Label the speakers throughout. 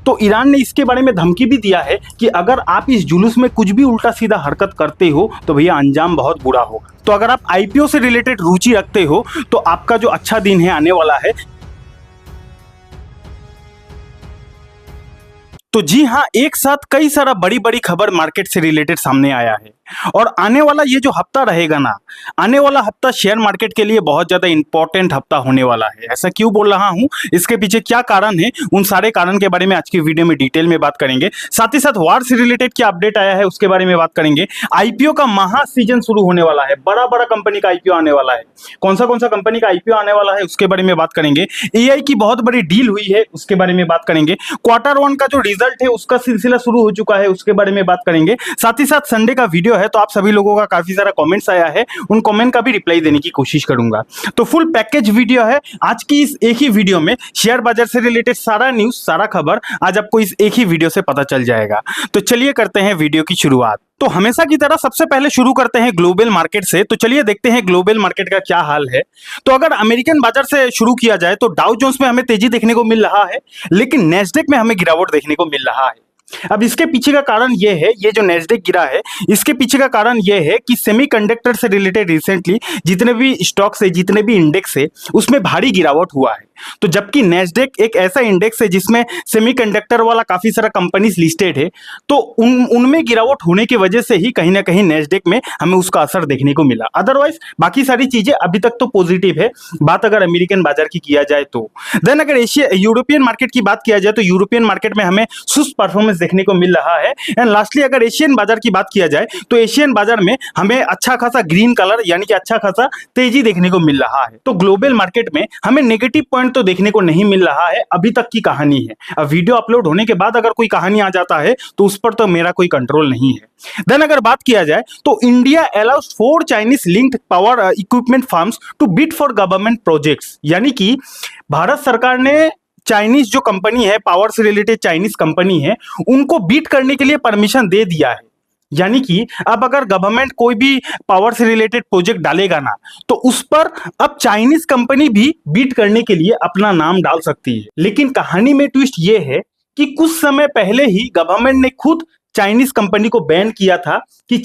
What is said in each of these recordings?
Speaker 1: तो ईरान ने इसके बारे में धमकी भी दिया है कि अगर आप इस जुलूस में कुछ भी उल्टा सीधा हरकत करते हो तो भैया अंजाम बहुत बुरा होगा। तो अगर आप आईपीओ से रिलेटेड रुचि रखते हो तो आपका जो अच्छा दिन है आने वाला है। तो जी हाँ, एक साथ कई सारा बड़ी बड़ी खबर मार्केट से रिलेटेड सामने आया है और आने वाला ये जो हफ्ता रहेगा ना, आने वाला हफ्ता शेयर मार्केट के लिए बहुत ज्यादा इंपॉर्टेंट हफ्ता होने वाला है। ऐसा क्यों बोल रहा हूँ, इसके पीछे क्या कारण है, उन सारे कारण के बारे में आज की वीडियो में डिटेल में बात करेंगे। साथ ही साथ वार से रिलेटेड क्या अपडेट आया है उसके बारे में बात करेंगे। आईपीओ का महा सीजन शुरू होने वाला है, बड़ा बड़ा कंपनी का आईपीओ आने वाला है। कौन सा कंपनी का आईपीओ आने वाला है उसके बारे में बात करेंगे। एआई की बहुत बड़ी डील हुई है उसके बारे में बात करेंगे। क्वार्टर 1 का जो रिजल्ट है उसका सिलसिला शुरू हो चुका है, उसके बारे में बात करेंगे। साथ ही साथ संडे का वीडियो है तो आप सभी लोगों का काफी सारा कमेंट्स आया है, उन कमेंट का भी रिप्लाई देने की कोशिश करूंगा। तो फुल पैकेज वीडियो है आज की। इस एक ही वीडियो में शेयर बाजार से रिलेटेड सारा न्यूज, सारा खबर आज आपको इस एक ही वीडियो से पता चल जाएगा। तो चलिए करते हैं वीडियो की शुरुआत। तो हमेशा की तरह सबसे पहले शुरू करते हैं ग्लोबल मार्केट से। तो चलिए देखते हैं ग्लोबल मार्केट का क्या हाल है। तो अगर अमेरिकन बाजार से शुरू किया जाए तो डाउ जोन्स में हमें तेजी देखने को मिल रहा है, लेकिन नेस्डेक में हमें गिरावट देखने को मिल रहा है। अब इसके पीछे का कारण यह है, ये जो नेस्डेक गिरा है इसके पीछे का कारण यह है कि सेमीकंडक्टर से रिलेटेड रिसेंटली जितने भी स्टॉक्स है, जितने भी इंडेक्स है, उसमें भारी गिरावट हुआ है। तो जबकि नेस्डेक एक ऐसा इंडेक्स है जिसमें सेमीकंडक्टर वाला काफी सारा कंपनीज लिस्टेड है, तो उनमें गिरावट होने की वजह से ही कहीं ना कहीं नेस्डेक में हमें उसका असर देखने को मिला। अदरवाइज बाकी सारी चीजें अभी तक तो पॉजिटिव है, बात अगर अमेरिकन बाजार की किया जाए तो। देन अगर यूरोपियन मार्केट की बात किया जाए तो यूरोपियन मार्केट में हमें सुस्त परफॉर्मेंस देखने को मिल रहा है। एंड लास्टली अगर एशियन बाजार की बात किया जाए तो एशियन बाजार में हमें अच्छा खासा ग्रीन कलर यानी कि अच्छा खासा तेजी देखने को मिल रहा है। तो ग्लोबल मार्केट में हमें नेगेटिव पॉइंट तो देखने को नहीं मिल रहा है, अभी तक की कहानी है। अब वीडियो अपलोड होने के बाद अगर कोई कहानी आ जाता है तो उस पर तो मेरा कोई कंट्रोल नहीं है। देन अगर बात किया जाए तो India allows 4 Chinese linked power equipment firms to bid for government projects, यानी कि भारत सरकार ने चाइनीज जो कंपनी है, पावर से रिलेटेड चाइनीज कंपनी है, उनको बीट करने के लिए परमिशन दे दिया है। यानी कि अब अगर गवर्नमेंट कोई भी पावर से रिलेटेड प्रोजेक्ट डालेगा ना, तो उस पर अब चाइनीज कंपनी भी बीट करने के लिए अपना नाम डाल सकती है। लेकिन कहानी में ट्विस्ट ये है कि कुछ समय पहले ही गवर्नमेंट ने खुद चाइनीज कंपनी को बैन किया था कि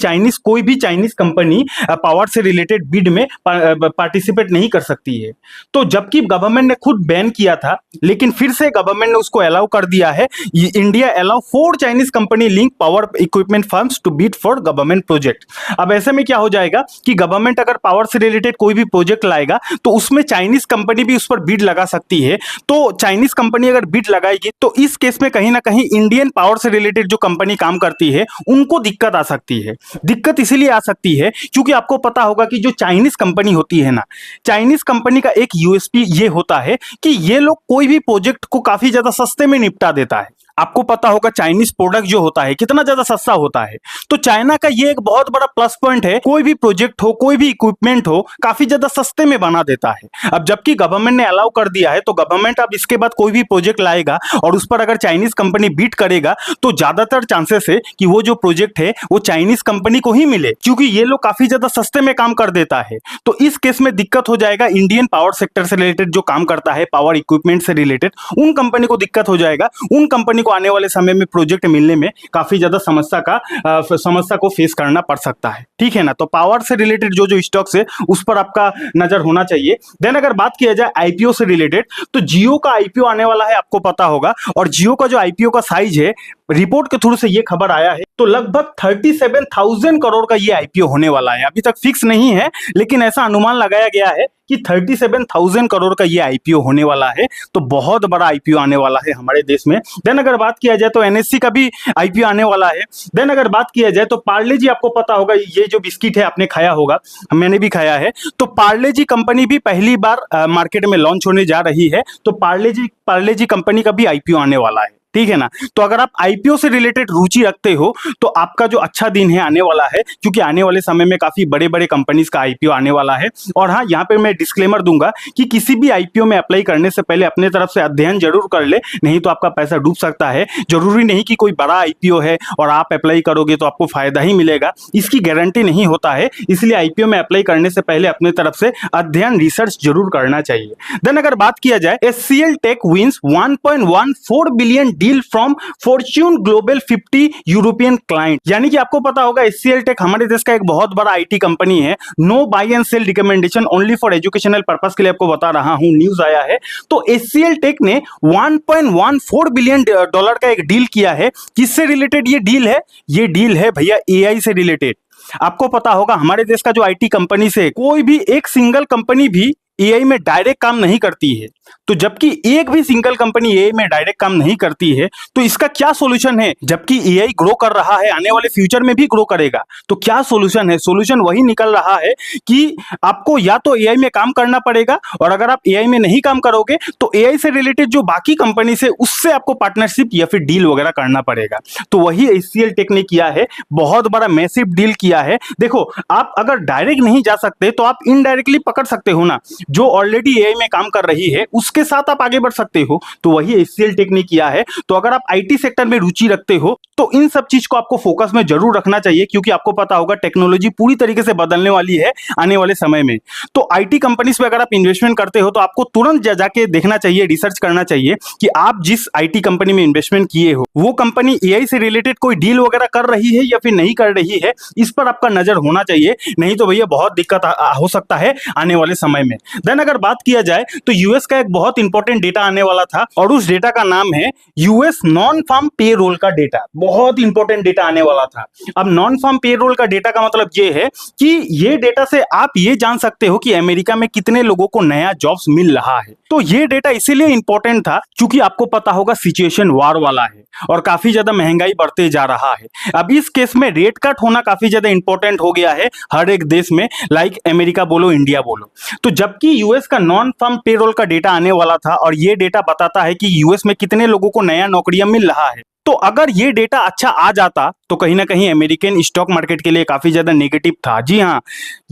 Speaker 1: कोई भी चाइनीज कंपनी पावर से रिलेटेड बिड में पार्टिसिपेट नहीं कर सकती है। तो जबकि गवर्नमेंट ने खुद बैन किया था, लेकिन फिर से गवर्नमेंट ने उसको अलाउ कर दिया है। India allow 4 Chinese company link power equipment firms to bid for government project. अब ऐसे में क्या हो जाएगा कि गवर्नमेंट अगर पावर से रिलेटेड कोई भी प्रोजेक्ट लाएगा तो उसमें चाइनीज कंपनी भी उस पर बिड लगा सकती है। तो चाइनीज कंपनी अगर बिड लगाएगी तो इस केस में कहीं ना कहीं इंडियन पावर से रिलेटेड जो कंपनी काम करती है उनको दिक्कत आ सकती है। दिक्कत इसीलिए आ सकती है क्योंकि आपको पता होगा कि जो चाइनीज कंपनी होती है ना, चाइनीज कंपनी का एक यूएसपी ये होता है कि ये लोग कोई भी प्रोजेक्ट को काफी ज्यादा सस्ते में निपटा देता है। आपको पता होगा चाइनीज प्रोडक्ट जो होता है कितना ज्यादा सस्ता होता है। तो चाइना का ये एक बहुत बड़ा प्लस पॉइंट है, कोई भी प्रोजेक्ट हो, कोई भी इक्विपमेंट हो, काफी ज्यादा सस्ते में बना देता है। अब जबकि गवर्नमेंट ने अलाउ कर दिया है तो गवर्नमेंट अब इसके बाद कोई भी प्रोजेक्ट लाएगा और उस पर अगर चाइनीज कंपनी बीट करेगा तो ज्यादातर चांसेस है कि वो जो प्रोजेक्ट है वो चाइनीज कंपनी को ही मिले, क्योंकि ये लोग काफी ज्यादा सस्ते में काम कर देता है। तो इस केस में दिक्कत हो जाएगा इंडियन पावर सेक्टर से रिलेटेड जो काम करता है, पावर इक्विपमेंट से रिलेटेड, उन कंपनी को दिक्कत हो जाएगा। उन कंपनी को आने वाले समय में प्रोजेक्ट मिलने में काफी ज्यादा समस्या को फेस करना पड़ सकता है। ठीक है ना। तो पावर से रिलेटेड जो स्टॉक्स है उस पर आपका नजर होना चाहिए। देन अगर बात किया जाए आईपीओ से रिलेटेड तो जियो का आईपीओ आने वाला है, आपको पता होगा। और जियो का जो आईपीओ का साइज है, रिपोर्ट के थ्रू से ये खबर आया है, तो लगभग 37,000 करोड़ का ये आईपीओ होने वाला है। अभी तक फिक्स नहीं है, लेकिन ऐसा अनुमान लगाया गया है कि 37,000 करोड़ का ये आईपीओ होने वाला है। तो बहुत बड़ा आईपीओ आने वाला है हमारे देश में। देन अगर बात किया जाए तो एनएससी का भी आईपीओ आने वाला है। देन अगर बात किया जाए तो पार्ले जी, आपको पता होगा ये जो बिस्किट है आपने खाया होगा, मैंने भी खाया है। तो पार्ले जी कंपनी भी पहली बार मार्केट में लॉन्च होने जा रही है। तो पार्ले जी कंपनी का भी आईपीओ आने वाला है। ठीक है ना। तो अगर आप आईपीओ से रिलेटेड रुचि रखते हो तो आपका जो अच्छा दिन है आने वाला है, क्योंकि आने वाले समय में काफी बड़े बड़े कंपनीज का आईपीओ आने वाला है। और हाँ, यहाँ पे मैं डिस्क्लेमर दूंगा कि किसी भी आईपीओ में अप्लाई करने से पहले अपने तरफ से अध्ययन जरूर कर ले, नहीं तो आपका पैसा डूब सकता है। जरूरी नहीं कि कोई बड़ा आईपीओ है और आप अप्लाई करोगे तो आपको फायदा ही मिलेगा, इसकी गारंटी नहीं होता है। इसलिए आईपीओ में अप्लाई करने से पहले अपने तरफ से अध्ययन रिसर्च जरूर करना चाहिए। देन अगर बात किया जाए HCL tech wins $1.14 billion deal from Fortune global 50 European client. यानी कि आपको पता होगा HCL टेक हमारे देश का एक बहुत बड़ा IT कंपनी है। No buy and sell recommendation only for educational purpose के लिए आपको बता रहा हूं, न्यूज आया है। तो HCL टेक ने 1.14 बिलियन डॉलर का एक डील किया है। किससे रिलेटेड ये डील है? ये डील है भैया AI से रिलेटेड। आपको पता होगा हमारे देश का जो IT कंपनी से कोई भी एक सिंगल कंपनी भी AI में डायरेक्ट काम नहीं करती है। तो जबकि एक भी सिंगल कंपनी AI में डायरेक्ट काम नहीं करती है, तो इसका क्या सॉल्यूशन है? जबकि AI ग्रो कर रहा है, आने वाले फ्यूचर में भी ग्रो करेगा, तो क्या सॉल्यूशन है? सॉल्यूशन वही निकल रहा है कि आपको या तो AI में काम करना पड़ेगा, और अगर आप AI में नहीं काम करोगे तो AI से रिलेटेड जो बाकी कंपनी से उससे आपको पार्टनरशिप या फिर डील वगैरह करना पड़ेगा। तो वही HCL टेक ने किया है, बहुत बड़ा मैसिव डील किया है। देखो, आप अगर डायरेक्ट नहीं जा सकते तो आप इनडायरेक्टली पकड़ सकते हो ना, जो ऑलरेडी AI में काम कर रही है उसके साथ आप आगे बढ़ सकते हो। तो वही HCL टेक ने किया है। तो अगर आप IT सेक्टर में रुचि रखते हो तो इन सब चीज को आपको फोकस में जरूर रखना चाहिए, क्योंकि आपको पता होगा टेक्नोलॉजी पूरी तरीके से बदलने वाली है आने वाले समय में। तो IT कंपनीज पे अगर आप इन्वेस्टमेंट करते हो तो आपको तुरंत जाके देखना चाहिए, रिसर्च करना चाहिए कि आप जिस IT कंपनी में इन्वेस्टमेंट किए हो वो कंपनी AI से रिलेटेड कोई डील वगैरह कर रही है या फिर नहीं कर रही है, इस पर आपका नजर होना चाहिए। नहीं तो भैया बहुत दिक्कत हो सकता है आने वाले समय में। देन अगर बात किया जाए तो यूएस का एक बहुत इंपॉर्टेंट डेटा आने वाला था, और उस डेटा का नाम है यूएस नॉन फार्म पे रोल का डेटा। बहुत इंपॉर्टेंट डेटा आने वाला था। अब नॉन फार्म पे रोल का डेटा का मतलब ये है कि ये डेटा से आप ये जान सकते हो कि अमेरिका में कितने लोगों को नया जॉब्स मिल रहा है। तो ये डेटा इसीलिए इंपॉर्टेंट था क्योंकि आपको पता होगा सिचुएशन वार वाला है और काफी ज्यादा महंगाई बढ़ते जा रहा है। अब इस केस में रेट कट होना काफी ज्यादा इंपॉर्टेंट हो गया है हर एक देश में, लाइक अमेरिका बोलो, इंडिया बोलो। तो जबकि यूएस का नॉन फार्म पेरोल का डेटा आने वाला था, और ये डेटा बताता है कि यूएस में कितने लोगों को नया नौकरियां मिल रहा है। तो अगर ये डेटा अच्छा आ जाता तो कहीं ना कहीं अमेरिकन स्टॉक मार्केट के लिए काफी ज्यादा नेगेटिव था। जी हाँ,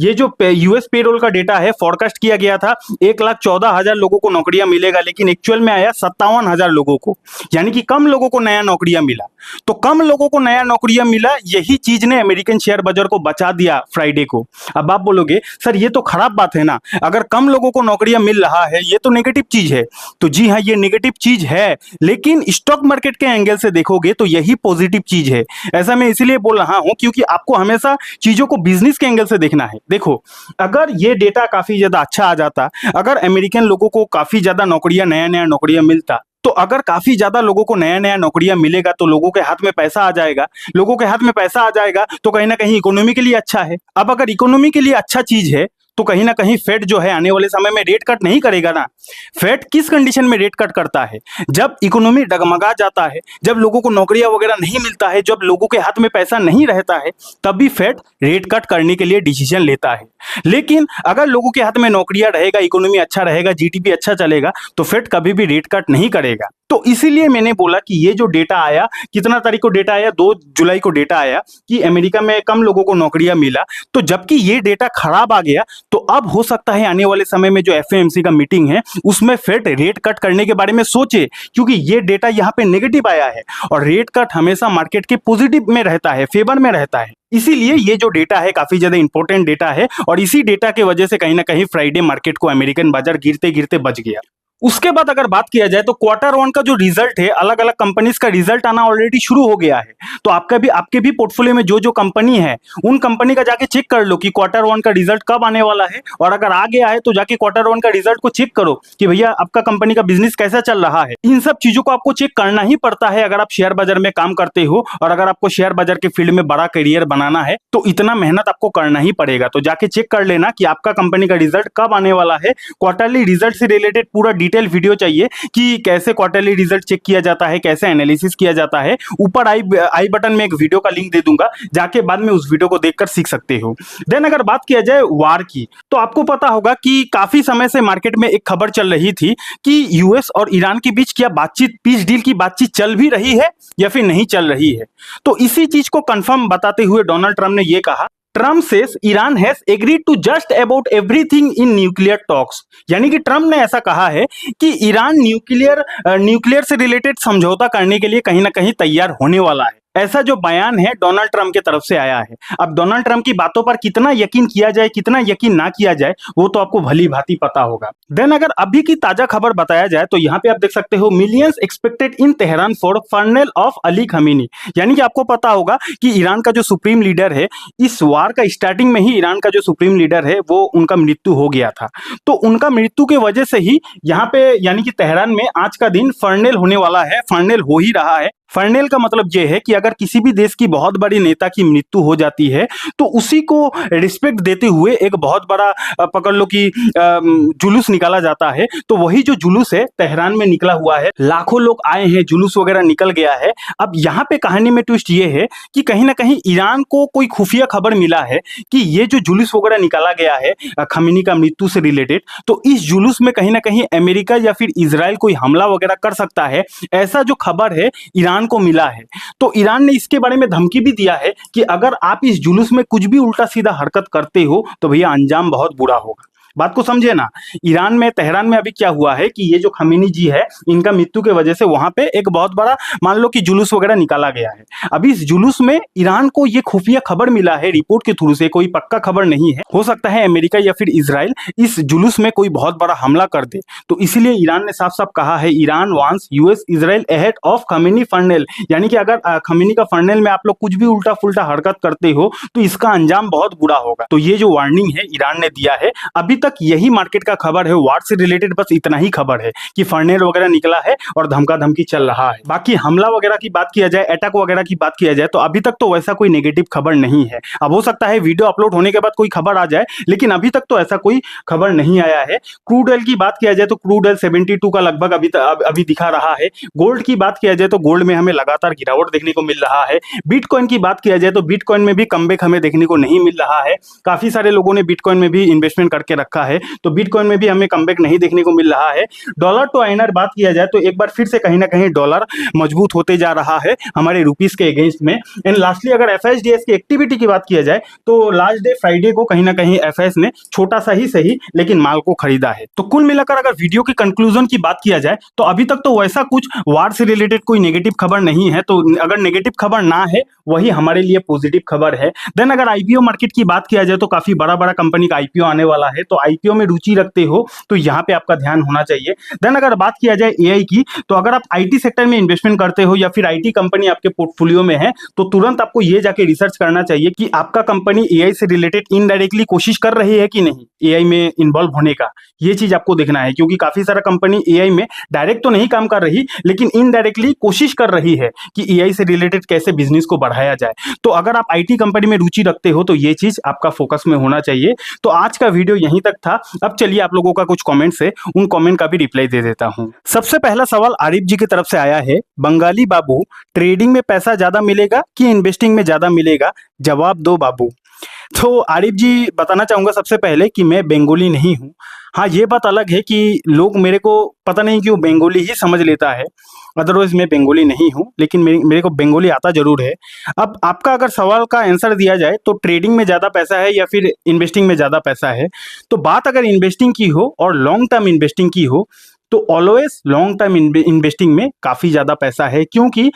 Speaker 1: ये जो यूएस पेरोल का डेटा है, फोरकास्ट किया गया था 1,14,000 लोगों को नौकरियां मिलेगा, लेकिन एक्चुअल में आया 57,000 लोगों को, यानी कि कम लोगों को नया नौकरियां मिला। तो कम लोगों को नया नौकरियां मिला, यही चीज ने अमेरिकन शेयर बाजार को बचा दिया फ्राइडे को। अब आप बोलोगे सर ये तो खराब बात है ना, अगर कम लोगों को नौकरियां मिल रहा है ये तो नेगेटिव चीज है। तो जी हाँ, ये नेगेटिव चीज है, लेकिन स्टॉक मार्केट के एंगल से देखोगे तो यही पॉजिटिव चीज है। ऐसा मैं इसलिए बोल रहा हूं क्योंकि आपको हमेशा चीजों को बिजनेस के एंगल से देखना है। देखो, अगर ये डेटा काफी ज्यादा अच्छा आ जाता, अगर अमेरिकन लोगों को काफी ज्यादा नौकरियां, नया नया नौकरियां मिलता, तो अगर काफी ज्यादा लोगों को नया नया नौकरियां मिलेगा तो लोगों के हाथ में पैसा आ जाएगा। लोगों के हाथ में पैसा आ जाएगा तो कहीं ना कहीं इकोनॉमी के लिए अच्छा है। अब अगर इकोनॉमी के लिए अच्छा चीज है तो कहीं ना कहीं फेड जो है आने वाले समय में रेट कट नहीं करेगा ना। फेड किस कंडीशन में रेट कट करता है? जब इकोनॉमी डगमगा जाता है, जब लोगों को नौकरियां वगैरह नहीं मिलता है, जब लोगों के हाथ में पैसा नहीं रहता है, तभी फेड रेट कट करने के लिए डिसीजन लेता है। लेकिन अगर लोगों के हाथ में नौकरियां रहेगा, इकोनॉमी अच्छा रहेगा, जीडीपी अच्छा चलेगा, तो फेड कभी भी रेट कट नहीं करेगा। तो इसीलिए मैंने बोला कि ये जो डेटा आया, कितना तारीख को डेटा आया, 2 जुलाई को डेटा आया कि अमेरिका में कम लोगों को नौकरियां मिला। तो जबकि ये डेटा खराब आ गया, तो अब हो सकता है आने वाले समय में जो एफएमसी का मीटिंग है उसमें फेड रेट कट करने के बारे में सोचे, क्योंकि ये डेटा यहाँ पे नेगेटिव आया है और रेट कट हमेशा मार्केट के पॉजिटिव में रहता है, फेवर में रहता है। इसीलिए ये जो डेटा है काफी ज्यादा इंपॉर्टेंट डेटा है, और इसी डेटा के वजह से कहीं ना कहीं फ्राइडे मार्केट को अमेरिकन बाजार गिरते गिरते बच गया। उसके बाद अगर बात किया जाए तो Q1 का जो रिजल्ट है, अलग अलग कंपनीज का रिजल्ट आना ऑलरेडी शुरू हो गया है। तो आपके भी पोर्टफोलियो में जो जो कंपनी है उन कंपनी का जाके चेक कर लो कि Q1 का रिजल्ट कब आने वाला है, और अगर आ गया है तो जाके Q1 का रिजल्ट को चेक करो कि भैया आपका कंपनी का बिजनेस कैसा चल रहा है। इन सब चीजों को आपको चेक करना ही पड़ता है अगर आप शेयर बाजार में काम करते हो, और अगर आपको शेयर बाजार के फील्ड में बड़ा करियर बनाना है तो इतना मेहनत आपको करना ही पड़ेगा। तो जाके चेक कर लेना कि आपका कंपनी का रिजल्ट कब आने वाला है। क्वार्टरली रिजल्ट से रिलेटेड पूरा डिटेल वीडियो चाहिए कि कैसे क्वार्टरली रिजल्ट चेक किया जाता है, कैसे एनालिसिस किया जाता है। ऊपर आई बटन में एक वीडियो का लिंक दे दूंगा, जाके बाद में उस वीडियो को देखकर सीख सकते हो। देन अगर बात किया जाए वार की, तो आपको पता होगा कि काफी समय से मार्केट में एक खबर चल रही थी कि यूएस और ईरान के बीच क्या बातचीत, पीस डील की बातचीत चल भी रही है या फिर नहीं चल रही है। तो इसी चीज को कंफर्म बताते हुए डोनाल्ड ट्रंप ने यह कहा, Trump says Iran has agreed to just about everything in nuclear talks. यानी कि ट्रम्प ने ऐसा कहा है कि ईरान न्यूक्लियर से रिलेटेड समझौता करने के लिए कहीं ना कहीं तैयार होने वाला है। ऐसा जो बयान है डोनाल्ड ट्रंप की तरफ से आया है। अब डोनाल्ड ट्रंप की बातों पर कितना यकीन किया जाए, कितना यकीन ना किया जाए, वो तो आपको भली भांति पता होगा। देन अगर अभी की ताजा खबर बताया जाए तो यहाँ पे आप देख सकते हो, millions expected in Tehran for funeral of Ali Khamenei. यानी कि आपको पता होगा कि ईरान का जो सुप्रीम लीडर है, इस वार का स्टार्टिंग में ही ईरान का जो सुप्रीम लीडर है वो उनका मृत्यु हो गया था। तो उनका मृत्यु के वजह से ही यहाँ पे यानी कि तेहरान में आज का दिन फर्नेल होने वाला है, फर्नेल हो ही रहा है। फर्नेल का मतलब यह है कि अगर किसी भी देश की बहुत बड़ी नेता की मृत्यु हो जाती है तो उसी को रिस्पेक्ट देते हुए एक बहुत बड़ा पकड़ लो कि जुलूस निकाला जाता है। तो वही जो जुलूस है तेहरान में निकला हुआ है, लाखों लोग आए हैं, जुलूस वगैरह निकल गया है। अब यहाँ पे कहानी में ट्विस्ट ये है कि कहीं ना कहीं ईरान को कोई खुफिया खबर मिला है कि ये जो जुलूस वगैरह निकाला गया है खमीनी का मृत्यु से रिलेटेड, तो इस जुलूस में कहीं ना कहीं अमेरिका या फिर इजराइल कोई हमला वगैरह कर सकता है। ऐसा जो खबर है ईरान को मिला है। तो ईरान ने इसके बारे में धमकी भी दिया है कि अगर आप इस जुलूस में कुछ भी उल्टा सीधा हरकत करते हो तो भैया अंजाम बहुत बुरा होगा। बात को समझे ना। ईरान में तेहरान में अभी क्या हुआ है कि ये जो खमीनी जी है, इनका मृत्यु की वजह से वहां पे एक बहुत बड़ा मान लो कि जुलूस वगैरह निकाला गया है। अभी इस जुलूस में ईरान को ये खुफिया खबर मिला है रिपोर्ट के थ्रू से, कोई पक्का खबर नहीं है। हो सकता है अमेरिका या फिर इजराइल इस जुलूस में कोई बहुत बड़ा हमला कर दे। तो इसीलिए ईरान ने साफ साफ कहा है, Iran wants US Israel ahead of Khamenei funeral. यानी कि अगर खमीनी का फर्नेल में आप लोग कुछ भी उल्टा फुल्टा हरकत करते हो तो इसका अंजाम बहुत बुरा होगा। तो ये जो वार्निंग है ईरान ने दिया है। अभी तक यही मार्केट का खबर है, वार से रिलेटेड बस इतना ही खबर है कि फर्नेल वगैरह निकला है और धमका धमकी चल रहा है। बाकी हमला वगैरह की बात किया जाए, अटैक वगैरह की बात किया जाए तो अभी तक तो वैसा कोई नेगेटिव खबर नहीं है। अब हो सकता है वीडियो अपलोड होने के बाद कोई खबर आ जाए, लेकिन अभी तक तो ऐसा कोई खबर नहीं आया है। क्रूड ऑयल की बात किया जाए तो क्रूड ऑयल 72 का लगभग अभी दिखा रहा है। गोल्ड की बात किया जाए तो गोल्ड में हमें लगातार गिरावट देखने को मिल रहा है। बिटकॉइन की बात किया जाए तो बिटकॉइन में भी कमबैक हमें देखने को नहीं मिल रहा है। काफी सारे लोगों ने बिटकॉइन में भी इन्वेस्टमेंट करके रखा है, तो बिटकॉइन में भी हमें कमबैक नहीं देखने को मिल रहा है। डॉलर टू आईएनआर बात किया जाए तो एक बार फिर से कहीं ना कहीं डॉलर मजबूत होते जा रहा है हमारे रुपीस के अगेंस्ट में। एंड लास्टली अगर एफएसडीएस की एक्टिविटी की बात किया जाए तो लास्ट डे फ्राइडे को कहीं ना कहीं एफएस ने छोटा सा ही सही लेकिन माल को खरीदा है। तो कुल मिलाकर अगर वीडियो के कंक्लूजन की बात किया जाए तो अभी तक तो वैसा कुछ वार से रिलेटेड कोई नेगेटिव खबर नहीं है। तो अगर नेगेटिव खबर ना है वही हमारे लिए पॉजिटिव खबर है। देन अगर आईपीओ मार्केट की बात किया जाए तो काफी बड़ा बड़ा कंपनी का आईपीओ आने वाला है। तो आईपीओ में रुचि रखते हो तो यहाँ पे आपका ध्यान होना चाहिए। देन अगर बात किया जाए एआई की, तो अगर आप आईटी सेक्टर में इन्वेस्टमेंट करते हो या फिर आईटी कंपनी आपके पोर्टफोलियो में है तो तुरंत आपको ये जाके रिसर्च करना चाहिए कि आपका कंपनी एआई से रिलेटेड इनडायरेक्टली कोशिश कर रही है कि नहीं एआई में इन्वॉल्व होने का। ये चीज आपको देखना है, क्योंकि काफी सारा कंपनी एआई में डायरेक्ट तो नहीं काम कर रही लेकिन इनडायरेक्टली कोशिश कर रही है कि एआई से रिलेटेड कैसे बिजनेस को बढ़ाया जाए। तो अगर आप आईटी कंपनी में रुचि रखते हो तो ये चीज आपका फोकस में होना चाहिए। तो आज का वीडियो यहीं तक था। अब चलिए आप लोगों का कुछ कमेंट्स है, उन कमेंट का भी रिप्लाई दे देता हूं। सबसे पहला सवाल आरिफ जी की तरफ से आया है, बंगाली बाबू ट्रेडिंग में पैसा ज्यादा मिलेगा कि इन्वेस्टिंग में ज्यादा मिलेगा, जवाब दो बाबू। तो आरिफ जी बताना चाहूंगा सबसे पहले कि मैं बंगाली नहीं हूँ। हाँ ये बात अलग है कि लोग मेरे को पता नहीं क्यों बंगाली ही समझ लेता है, अदरवाइज मैं बंगाली नहीं हूँ, लेकिन मेरे को बंगाली आता जरूर है। अब आपका अगर सवाल का आंसर दिया जाए तो ट्रेडिंग में ज़्यादा पैसा है या फिर इन्वेस्टिंग में ज़्यादा पैसा है, तो बात अगर इन्वेस्टिंग की हो और लॉन्ग टर्म इन्वेस्टिंग की हो तो ऑलवेज लॉन्ग टर्म इन्वेस्टिंग में काफ़ी ज़्यादा पैसा है, क्योंकि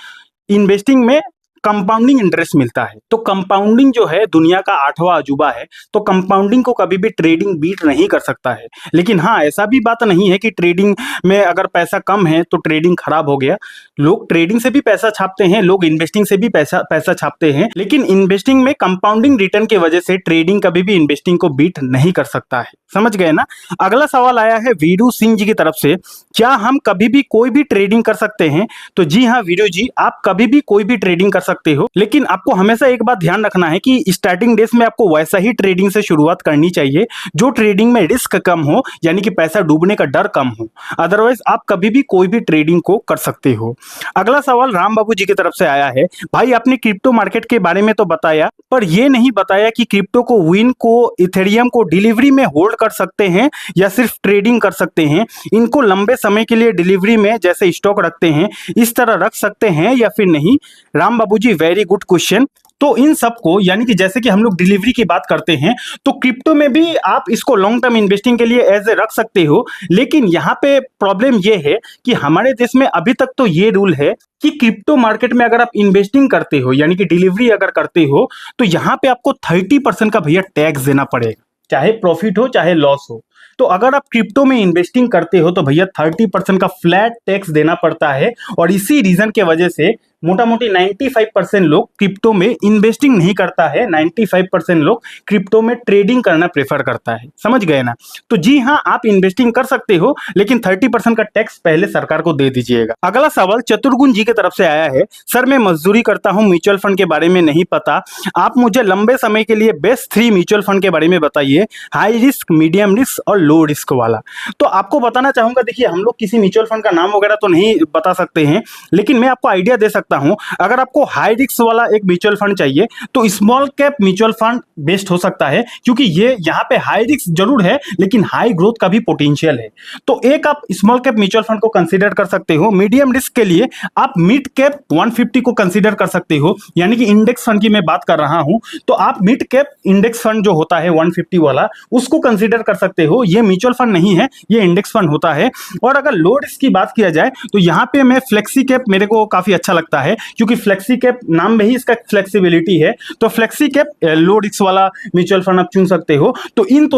Speaker 1: इन्वेस्टिंग में कंपाउंडिंग इंटरेस्ट मिलता है। तो कंपाउंडिंग जो है दुनिया का 8वां अजूबा है, तो कंपाउंडिंग को कभी भी ट्रेडिंग बीट नहीं कर सकता है। लेकिन हाँ ऐसा भी बात नहीं है कि ट्रेडिंग में अगर पैसा कम है तो ट्रेडिंग खराब हो गया। लोग ट्रेडिंग से भी पैसा छापते हैं, लोग इन्वेस्टिंग से भी पैसा छापते हैं, लेकिन इन्वेस्टिंग में कंपाउंडिंग रिटर्न की वजह से ट्रेडिंग कभी भी इन्वेस्टिंग को बीट नहीं कर सकता है। समझ गए ना। अगला सवाल आया है वीरू सिंह जी की तरफ से, क्या हम कभी भी कोई भी ट्रेडिंग कर सकते हैं? तो जी हाँ वीरू जी, आप कभी भी कोई भी ट्रेडिंग कर सकते हो, लेकिन आपको हमेशा एक बात ध्यान रखना है कि स्टार्टिंग डेज में आपको वैसा ही ट्रेडिंग से शुरुआत करनी चाहिए जो ट्रेडिंग में रिस्क कम हो, यानी कि पैसा डूबने का डर कम हो। अदरवाइज आप कभी भी कोई भी ट्रेडिंग को कर सकते हो। अगला सवाल राम बाबू जी की तरफ से आया है, भाई आपने क्रिप्टो मार्केट के बारे में तो बताया, पर यह नहीं बताया कि क्रिप्टो को, विन को, इथेरियम को डिलीवरी में होल्ड कर सकते हैं या सिर्फ ट्रेडिंग कर सकते हैं? इनको लंबे समय के लिए डिलीवरी में जैसे स्टॉक रखते हैं इस तरह रख सकते हैं या फिर नहीं? राम बाबू जी वेरी गुड क्वेश्चन। तो इन सबको यानी कि जैसे कि हम लोग डिलीवरी की बात करते हैं, तो क्रिप्टो में भी आप इसको लॉन्ग टर्म इन्वेस्टिंग के लिए एज ए रख सकते हो। लेकिन यहाँ पे प्रॉब्लम ये है कि हमारे देश में अभी तक तो ये रूल है कि क्रिप्टो मार्केट में अगर आप इन्वेस्टिंग करते हो यानी कि डिलीवरी अगर करते हो, तो यहाँ पे आपको 30% का भैया टैक्स देना पड़ेगा, चाहे प्रॉफिट हो चाहे लॉस हो। तो अगर आप क्रिप्टो में इन्वेस्टिंग करते हो तो भैया 30% का फ्लैट टैक्स देना पड़ता है। और इसी रीजन के वजह से मोटा मोटी 95% लोग क्रिप्टो में इन्वेस्टिंग नहीं करता है, 95% लोग क्रिप्टो में ट्रेडिंग करना प्रेफर करता है। समझ गए ना? तो जी हाँ, आप इन्वेस्टिंग कर सकते हो, लेकिन 30% का टैक्स पहले सरकार को दे दीजिएगा। अगला सवाल चतुर्गुण जी की तरफ से आया है, सर मैं मजदूरी करता हूँ, म्यूचुअल फंड के बारे में नहीं पता, आप मुझे लंबे समय के लिए बेस्ट 3 म्यूचुअल फंड के बारे में बताइए, हाई रिस्क, मीडियम रिस्क और लो रिस्क वाला। तो आपको बताना चाहूंगा, देखिए हम लोग किसी म्यूचुअल फंड का नाम वगैरह तो नहीं बता सकते हैं, लेकिन मैं आपको आइडिया दे सकता हूं। अगर आपको हाई रिस्क वाला एक म्यूचुअल फंड चाहिए तो small cap mutual fund best हो सकता है, क्योंकि ये यहाँ पे हाई रिस्क जरूर है लेकिन हाई ग्रोथ का भी पोटेंशियल है। तो एक आप स्मॉल कैप म्यूचुअल फंड को कंसीडर कर सकते हो। मीडियम रिस्क के लिए आप मिड कैप 150 को कंसीडर कर सकते हो, यानी कि इंडेक्स फंड की मैं बात कर रहा हूं। तो आप मिड कैप इंडेक्स फंड जो होता है 150 वाला, उसको कंसीडर कर सकते हो। ये म्यूचुअल फंड नहीं है, ये इंडेक्स फंड होता है। और अगर लो रिस्क की बात किया जाए तो यहाँ पे मैं फ्लेक्सी कैप मेरे को काफी अच्छा लगता है, क्योंकि फ्लेक्सी कैप नाम में ही इसका फ्लेक्सिबिलिटी है। तो फ्लेक्सी कैप लो रिस्क वाला म्यूचुअल फंड आप चुन सकते हो। तो इन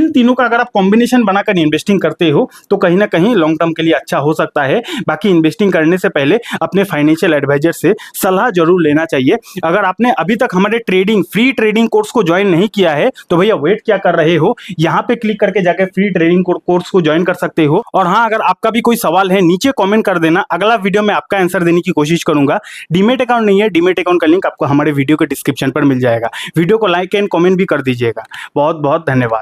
Speaker 1: तीनों का अगर आप कॉम्बिनेशन बनाकर इन्वेस्टिंग करते हो तो कहीं ना कहीं लॉन्ग टर्म के लिए अच्छा हो सकता है। बाकी इन्वेस्टिंग करने से पहले अपने फाइनेंशियल एडवाइजर से सलाह जरूर लेना चाहिए। अगर आपने अभी तक हमारे फ्री ट्रेडिंग कोर्स को ज्वाइन नहीं किया है तो भैया वेट क्या कर रहे हो, यहाँ पे क्लिक करके जाकर फ्री ट्रेडिंग कोर्स को ज्वाइन कर सकते हो। और हाँ, अगर आपका भी कोई सवाल है नीचे कमेंट कर देना, अगला वीडियो में आपका आंसर देने की कोशिश करूंगा। डीमेट अकाउंट नहीं है, डीमेट अकाउंट का लिंक आपको हमारे वीडियो के डिस्क्रिप्शन पर मिल जाएगा। वीडियो को लाइक एंड कमेंट भी कर दीजिएगा। बहुत बहुत धन्यवाद।